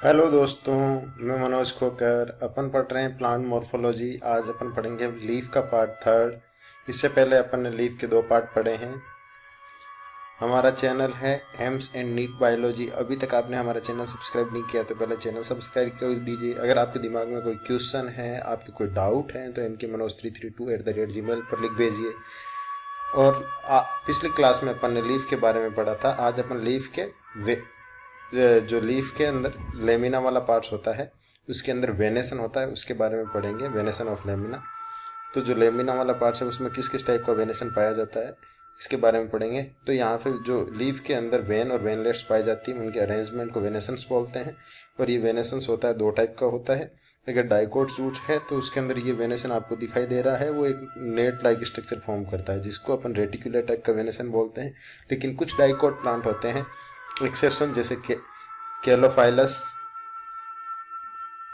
Hello दोस्तों, मैं मनोज खोकर। अपन पढ़ रहे हैं प्लांट मॉर्फोलॉजी। आज अपन पढ़ेंगे लीफ का पार्ट थर्ड। इससे पहले अपन ने लीफ के दो पार्ट पढ़े हैं। हमारा चैनल है एम्स एंड नीट बायोलॉजी। अभी तक आपने हमारा चैनल सब्सक्राइब नहीं किया तो पहले चैनल सब्सक्राइब कर दीजिए। अगर आपके दिमाग में कोई क्वेश्चन है, आपके कोई डाउट है, तो इनके मनोज332@gmail पर लिख भेजिए। और पिछली क्लास में अपन ने लीफ के बारे में पढ़ा था। आज अपन लीफ के जो लीफ के अंदर लेमिना वाला पार्ट्स होता है, उसके अंदर वेनेसन होता है, उसके बारे में पढ़ेंगे। Venation of lamina. तो जो लेमिना वाला पार्ट्स है उसमें किस किस टाइप का वेनेसन पाया जाता है, इसके बारे में पढ़ेंगे। तो यहाँ पे जो लीफ के अंदर वेन और वेनलेट्स पाई जाती है, उनके अरेंजमेंट को वेनेसन्स बोलते हैं। और ये वेनेसन्स होता है दो टाइप का होता है। अगर डाइकोट सूट है तो उसके अंदर ये वेनेसन आपको दिखाई दे रहा है, वो एक नेट लाइक स्ट्रक्चर फॉर्म करता है, जिसको अपन रेटिकुलर टाइप का वेनेसन बोलते हैं। लेकिन कुछ डाइकोट प्लांट होते हैं एक्सेप्शन, जैसे कैलोफाइलस,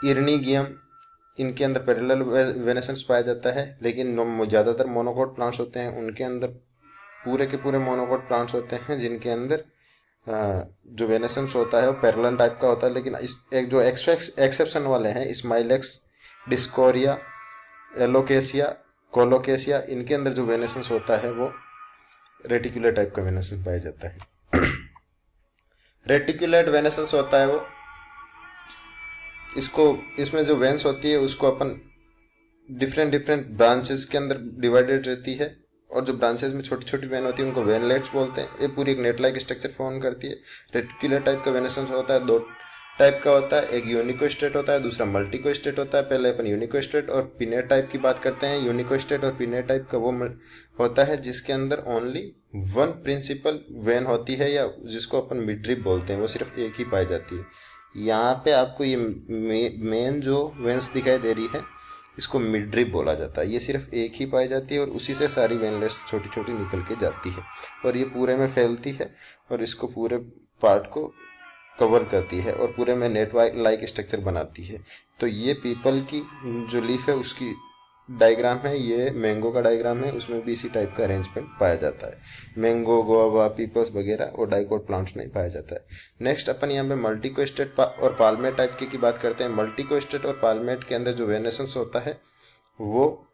इर्निगियम, इनके अंदर पैरेलल वेनेसेंस पाया जाता है। लेकिन ज़्यादातर मोनोकोट प्लांट्स होते हैं, उनके अंदर पूरे के पूरे मोनोकोट प्लांट्स होते हैं, जिनके अंदर जो वेनेसेंस होता है वो पैरेलल टाइप का होता है। लेकिन इस एक जो एक्सेप्शन वाले हैं, स्माइलेक्स, डिस्कोरिया, एलोकेसिया, कोलोकेसिया, इनके अंदर जो वेनेसेंस होता है वो रेटिकुलर टाइप का वेनेसेंस पाया जाता है। रेटिकुलेट वेनेसेंस होता है वो, इसको इसमें जो वेंस होती है उसको अपन डिफरेंट डिफरेंट ब्रांचेस के अंदर डिवाइडेड रहती है। और जो ब्रांचेस में छोटी छोटी वेन होती है उनको वेनलेट्स बोलते हैं। ये पूरी एक नेट लाइक स्ट्रक्चर फॉर्म करती है। रेटिकुलर टाइप का वेनेसेंस होता है, दो टाइप का होता है। एक यूनिकोस्टेट होता है, दूसरा मल्टीकोस्टेट होता है। पहले अपन यूनिकोस्टेट और पिनेट टाइप की बात करते हैं। यूनिकोस्टेट और पिनेट टाइप का वो होता है जिसके अंदर ओनली वन प्रिंसिपल वेन होती है, या जिसको अपन मिडरिप बोलते हैं, वो सिर्फ एक ही पाई जाती है। यहाँ पे आपको ये मेन जो वेंस दिखाई दे रही है, इसको मिडरिप बोला जाता है। ये सिर्फ एक ही पाई जाती है और उसी से सारी वेनलेट्स छोटी छोटी निकल के जाती है और ये पूरे में फैलती है और इसको पूरे पार्ट को कवर करती है और पूरे में नेट लाइक स्ट्रक्चर बनाती है। तो ये पीपल की जो लीफ है उसकी डायग्राम है, ये मैंगो का डायग्राम है, उसमें भी इसी टाइप का अरेंजमेंट पाया जाता है। मैंगो, गोवा, पीपल्स वगैरह और डाइकोट प्लांट्स में पाया जाता है। नेक्स्ट अपन यहाँ पे मल्टीकोस्टेट और पाल्मेट टाइप की बात करते हैं। मल्टीकोस्टेट और पाल्मेट के अंदर जो वेनेसेंस होता है वो,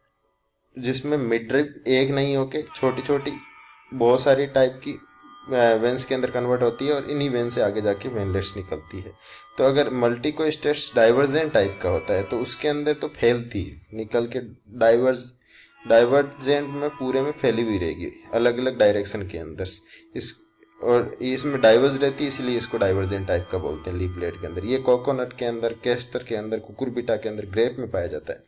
जिसमें मिडरिप एक नहीं होके छोटी छोटी बहुत सारी टाइप की वेंस के अंदर कन्वर्ट होती है और इन्हीं वेन से आगे जाके वेनलेट्स निकलती है। तो अगर मल्टीकोस्टेट्स डाइवर्जेंट टाइप का होता है तो उसके अंदर तो फैलती है, निकल के डाइवर्जेंट में पूरे में फैली हुई रहेगी अलग अलग डायरेक्शन के अंदर। इस और इसमें डाइवर्स रहती है, इसलिए इसको डाइवर्जेंट टाइप का बोलते हैं लीफलेट के अंदर। ये कोकोनट के अंदर, कैस्टर के अंदर, कुकुरबिटा के अंदर, ग्रेप में पाया जाता है।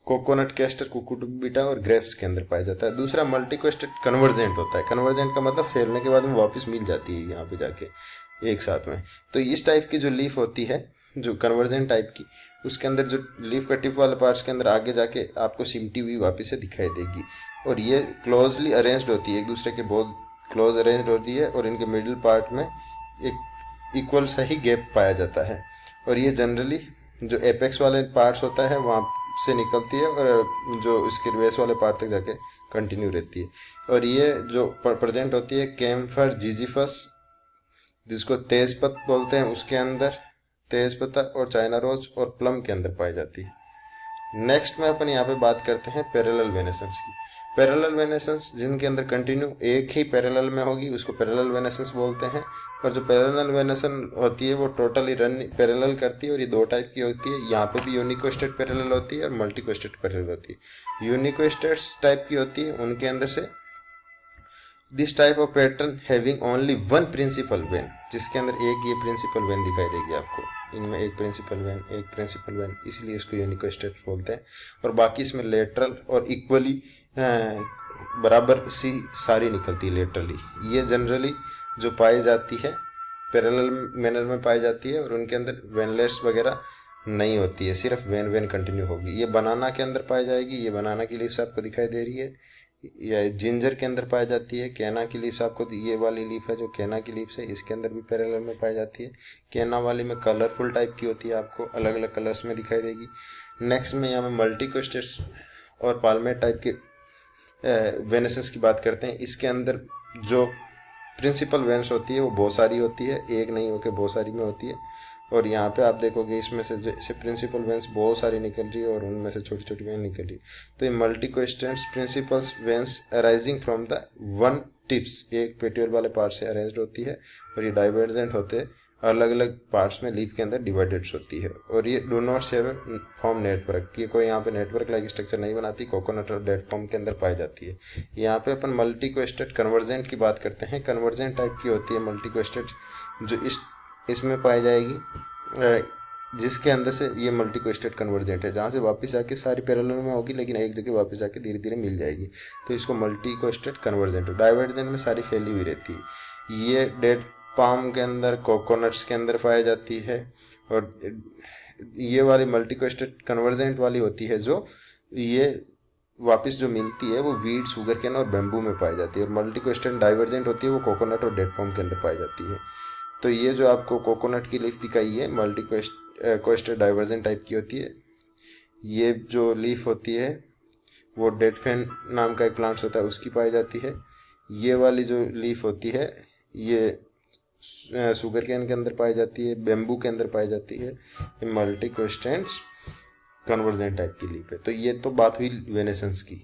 कोकोनट, कैस्टर, कुकुरबिटा और ग्रेप्स के अंदर पाया जाता है। दूसरा मल्टीकोस्टेट कन्वर्जेंट होता है। कन्वर्जेंट का मतलब फैलने के बाद में वापस मिल जाती है यहाँ पे जाके एक साथ में। तो इस टाइप की जो लीफ होती है, जो कन्वर्जेंट टाइप की, उसके अंदर जो लीफ का टिप वाले पार्ट्स के अंदर आगे जाके आपको सिमटी हुई वापस से दिखाई देगी और ये क्लोजली अरेंज्ड होती है, एक दूसरे के बहुत क्लोज अरेंज्ड होती है और इनके मिडिल पार्ट में एक इक्वल सही गैप पाया जाता है। और ये जनरली जो एपेक्स वाले पार्ट्स होता है वहाँ से निकलती है और जो इसके बेस वाले पार्ट तक जाके कंटिन्यू रहती है। और ये जो प्रेजेंट होती है कैम्फर जिजीफस, जिसको तेजपत बोलते हैं, उसके अंदर तेजपत्ता और चाइना रोज और प्लम के अंदर पाई जाती है। नेक्स्ट में अपन यहाँ पे बात करते हैं पैरेलल वेनेसेंस की। पैरेलल वेनेसेंस जिनके अंदर कंटिन्यू एक ही पैरेलल में होगी उसको पैरेलल वेनेसेंस बोलते हैं। और जो पैरेलल वेनेसेंस होती है वो टोटली रन पैरेलल करती है और ये दो टाइप की होती है। यहाँ पे भी यूनिकोस्टेट पैरेलल होती है और मल्टीकोस्टेट पैरेलल होती है। यूनिकोस्टेट्स टाइप की होती है, उनके अंदर से this type of pattern having only one principal vein, जिसके अंदर एक ये प्रिंसिपल वेन दिखाई देगी आपको। इनमें एक प्रिंसिपल वेन, इसलिए इसको यूनिकोस्टेट बोलते हैं। और बाकी इसमें लेटरल और इक्वली बराबर सी सारी निकलती है लेटरली। ये जनरली जो पाई जाती है पैरेलल मैनर में पाई जाती है और उनके अंदर वेनलेट्स वगैरह नहीं होती है, सिर्फ वेन कंटिन्यू होगी। ये बनाना के अंदर पाई जाएगी, ये बनाना की लीव्स आपको दिखाई दे रही है। या जिंजर के अंदर पाई जाती है। कैना की लीव्स आपको, ये वाली लीफ है जो कैना की लीव्स है, इसके अंदर भी पैरेलल में पाई जाती है। कैना वाली में कलरफुल टाइप की होती है, आपको अलग अलग कलर्स में दिखाई देगी। नेक्स्ट में यहाँ में मल्टीकोस्टेट्स और पाल्मेट टाइप के वेनेसेंस की बात करते हैं। इसके अंदर जो प्रिंसिपल वेन्स होती है वो बहुत सारी होती है, एक नहीं होकर बहुत सारी में होती है। और यहाँ पे आप देखोगे इसमें से जैसे प्रिंसिपल वेंस बहुत सारी निकल रही है और उनमें से छोटी छोटी वेन निकल रही है। तो ये multicostate principles veins arising from the one tips एक पेट्यूल वाले पार्ट से अरेंज होती है और ये डाइवर्जेंट होते हैं अलग अलग पार्ट्स में लीफ के अंदर डिवाइडेड होती है। और ये do not share form network, ये कोई यहाँ पे नेटवर्क लाइक स्ट्रक्चर नहीं बनाती, कोकोनट और डेट फॉर्म के अंदर पाई जाती है। यहाँ पे अपन मल्टी कोस्टेट कन्वर्जेंट की बात करते हैं। कन्वर्जेंट टाइप की होती है मल्टी कोस्टेट जो इसमें पाई जाएगी, जिसके अंदर से ये मल्टी कोस्टेट कन्वर्जेंट है, जहाँ से वापस आके सारी पैरेलल में होगी लेकिन एक जगह वापस आके धीरे धीरे मिल जाएगी, तो इसको मल्टी कोस्टेट कन्वर्जेंट। डाइवर्जेंट में सारी फैली हुई रहती है। ये डेट पाम के अंदर, कोकोनट्स के अंदर पाई जाती है। और ये वाली मल्टी कोस्टेट कन्वर्जेंट वाली होती है जो ये वापस जो मिलती है वो वीट, शुगर केन और बेम्बू में पाई जाती है। और मल्टी कोस्टेट डाइवर्जेंट होती है वो कोकोनट और डेट पाम के अंदर पाई जाती है। तो ये जो आपको कोकोनट की लीफ दिखाई है मल्टी कोस्टेट डाइवर्जेंट टाइप की होती है। ये जो लीफ होती है वो डेट फैन नाम का एक प्लांट्स होता है उसकी पाई जाती है। ये वाली जो लीफ होती है ये शुगर केन के अंदर पाई जाती है, बेम्बू के अंदर पाई जाती है। ये मल्टी कोस्टेंट्स कन्वर्जेंट टाइप की लीफ है। तो ये तो बात हुई वेनेसेंस की।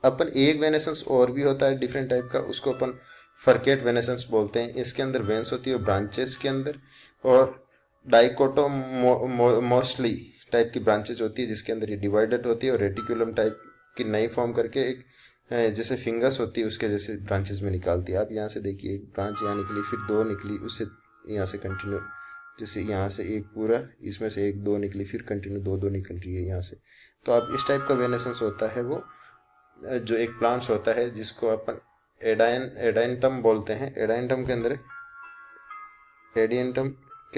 अपन एक वेनेसेंस और भी होता है डिफरेंट टाइप का, उसको अपन फर्केट वेनेसेंस बोलते हैं। इसके अंदर वेंस होती है ब्रांचेस के अंदर, और डाइकोटो मोस्टली टाइप की ब्रांचेज होती है जिसके अंदर ये डिवाइडेड होती है और रेटिकुलम टाइप की नई फॉर्म करके एक जैसे फिंगर्स होती है उसके जैसे ब्रांचेस में निकालती है। आप यहाँ से देखिए एक ब्रांच यहाँ निकली, फिर दो निकली, उससे यहाँ से कंटिन्यू, जैसे यहाँ से एक पूरा, इसमें से एक दो निकली, फिर कंटिन्यू दो दो निकल रही है यहाँ से। तो आप इस टाइप का वेनेसेंस होता है वो जो एक प्लांट्स होता है जिसको अपन एडाइनटम बोलते हैं। एडाइनटम के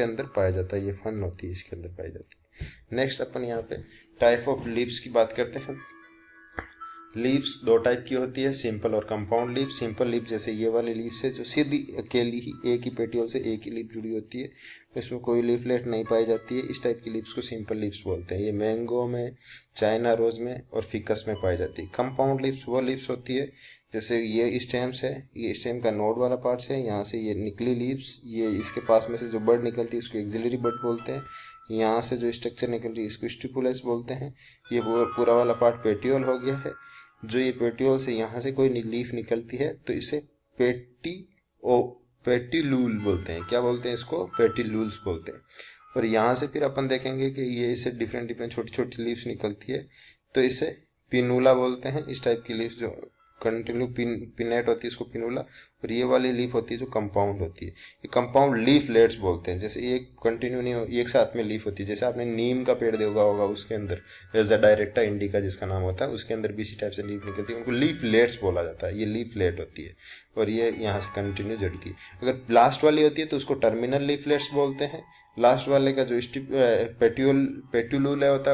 अंदर पाया जाता है, ये फन होती है इसके अंदर पाई जाती है। नेक्स्ट अपन यहाँ पे टाइप ऑफ लीव्स की बात करते हैं। लीव्स दो टाइप की होती है, सिंपल और कंपाउंड लीव। सिंपल लीव जैसे ये वाली लीव्स है जो सीधी अकेली ही एक ही पेटियोल से एक ही लीफ जुड़ी होती है, इसमें कोई लीफलेट नहीं पाई जाती है। इस टाइप की लीव्स को सिंपल लीव्स बोलते हैं। ये मैंगो में, चाइना रोज में और फिकस में पाई जाती है। कंपाउंड लीव्स वो लीव्स होती है जैसे ये स्टेम्स है, ये स्टेम का नोड वाला पार्ट्स है, यहाँ से ये निकली लीव्स, ये इसके पास में से जो बड निकलती है उसको एक्सिलरी बड बोलते हैं। यहाँ से जो स्ट्रक्चर निकल रही है इसको स्टिपुलस बोलते हैं। ये पूरा वाला पार्ट पेटियोल हो गया है। जो ये पेटियोल से यहाँ से कोई लीफ निकलती है तो इसे पेटिलूल बोलते हैं। क्या बोलते हैं इसको? पेटिलूल्स बोलते हैं। और यहाँ से फिर अपन देखेंगे कि ये इसे डिफरेंट छोटी छोटी लीव्स निकलती है तो इसे पिनूला बोलते हैं। इस टाइप की लीव्स जो कंटिन्यू पिनेट होती है इसको पिनूला। और ये वाली लीफ होती है जो कंपाउंड होती है, ये कंपाउंड लीफलेट्स बोलते हैं। जैसे एक कंटिन्यू नहीं हो, एक साथ में लीफ होती है। जैसे आपने नीम का पेड़ देखा होगा, उसके अंदर एज डायरेक्टा इंडिका जिसका नाम होता है, उसके अंदर भी इसी टाइप से लीफ निकलती है, उनको लीफलेट्स बोला जाता है। ये लीफलेट होती है और ये यहाँ से कंटिन्यू जड़ती है। अगर लास्ट वाली होती है तो उसको टर्मिनल लीफलेट्स बोलते हैं। लास्ट वाले का जो पेट्यूलूल होता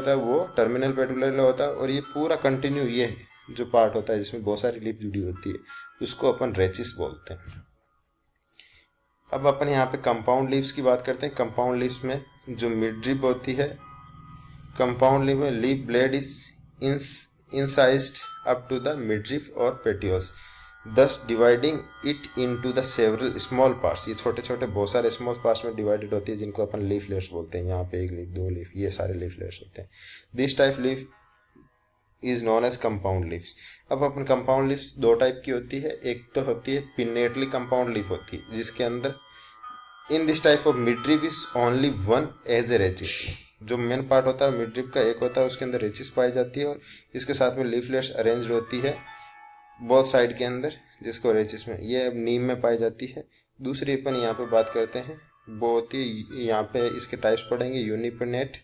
है वो टर्मिनल पेटुलर होता है। और ये पूरा कंटिन्यू ये जो पार्ट होता है जिसमें बहुत सारी लीफ जुड़ी होती है उसको अपन रेचिस बोलते हैं। अब अपन यहाँ पे कंपाउंड लीव्स की बात करते हैं। कंपाउंड लीव्स में जो मिडरिप होती है, कंपाउंड लीव में leaf blade is incised up to the midrib और petioles, thus dividing it into the several small parts। ये छोटे छोटे बहुत सारे स्मॉल पार्ट्स में डिवाइडेड होती है जिनको अपन लीफलेट्स बोलते हैं। यहाँ पे एक लीफ, दो लीफ, ये सारे लीफलेट्स होते हैं। This type leaf is known as compound leaves. अब अपन कंपाउंड लीव्स दो टाइप की होती है। एक तो होती है पिनेटली कंपाउंड लीफ होती है जिसके अंदर in this type of midrib is only one as a rachis. जो मेन पार्ट होता है मिडरिप का एक होता है, उसके अंदर रेचिस पाई जाती है और इसके साथ में लीफलेट्स अरेंज होती है बोथ साइड के अंदर, जिसको रेचिस में ये नीम में पाई जाती है। दूसरी अपन यहाँ पे बात करते हैं बहुत ही, यहाँ पे इसके टाइप्स पढ़ेंगे। यूनिपिनेट,